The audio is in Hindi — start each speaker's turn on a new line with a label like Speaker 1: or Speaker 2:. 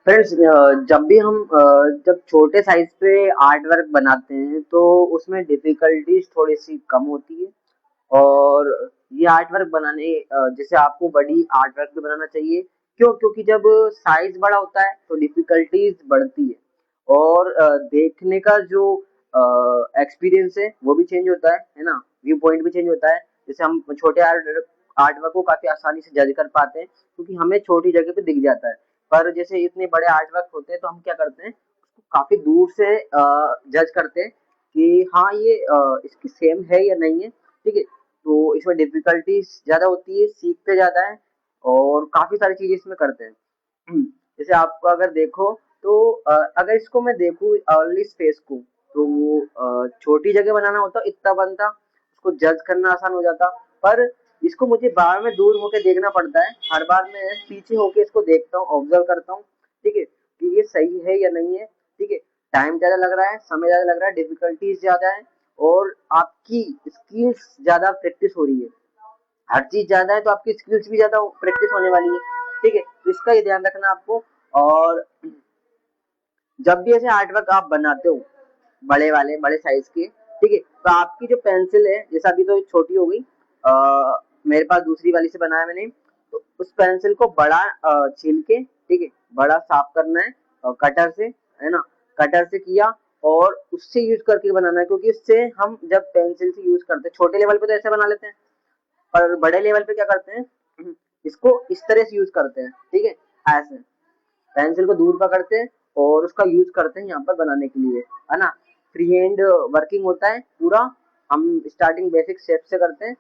Speaker 1: फ्रेंड्स, जब भी हम जब छोटे साइज पे आर्ट वर्क बनाते हैं तो उसमें डिफिकल्टीज थोड़ी सी कम होती है। और ये आर्ट वर्क बनाने जैसे आपको बड़ी आर्ट वर्क भी बनाना चाहिए। क्यों? क्योंकि जब साइज बड़ा होता है तो डिफिकल्टीज बढ़ती है और देखने का जो एक्सपीरियंस है वो भी चेंज होता है ना। व्यू पॉइंट भी चेंज होता है। जैसे हम छोटे आर्ट वर्क को काफी आसानी से जज कर पाते हैं क्योंकि हमें छोटी जगह पे दिख जाता है। पर जैसे इतने बड़े आर्ट वर्क होते हैं तो हम क्या करते हैं, उसको काफी दूर से जज करते हैं कि हाँ ये इसकी सेम है या नहीं है। ठीक है, तो इसमें डिफिकल्टीज ज्यादा होती है, सीखते ज्यादा है और काफी सारी चीजें इसमें करते हैं। जैसे आपको अगर देखो तो अगर इसको मैं देखूँ अर्ली स्पेस को, तो छोटी जगह बनाना होता इतना बनता, उसको जज करना आसान हो जाता। पर इसको मुझे बार में दूर होके देखना पड़ता है। हर बार मैं पीछे होके इसको देखता हूँ, ऑब्जर्व करता हूँ। ठीक है, कि ये सही है या नहीं है। ठीक है, टाइम ज्यादा लग रहा है, समय ज्यादा लग रहा है, डिफिकल्टीज ज्यादा है और आपकी स्किल्स ज्यादा प्रैक्टिस हो रही है। हर चीज ज्यादा है तो आपकी स्किल्स भी ज्यादा प्रैक्टिस होने वाली है। ठीक है, तो इसका ये ध्यान रखना आपको। और जब भी ऐसे आर्ट वर्क आप बनाते हो बड़े वाले बड़े साइज के, ठीक है, तो आपकी जो पेंसिल है, जैसे अभी तो छोटी हो गई, मेरे पास दूसरी वाली से बनाया मैंने, तो उस पेंसिल को बड़ा छील के, ठीक है, बड़ा साफ करना है कटर से, है ना। कटर से किया और उससे यूज करके बनाना है, क्योंकि उससे हम जब पेंसिल से यूज करते हैं छोटे लेवल पे तो ऐसे बना लेते हैं, पर बड़े लेवल पे क्या करते हैं, इसको इस तरह से यूज करते हैं। ठीक है, ऐसे पेंसिल को दूर पकड़ते हैं और उसका यूज करते हैं यहाँ पर बनाने के लिए, है ना। फ्री हैंड वर्किंग होता है पूरा। हम स्टार्टिंग बेसिक शेप से करते हैं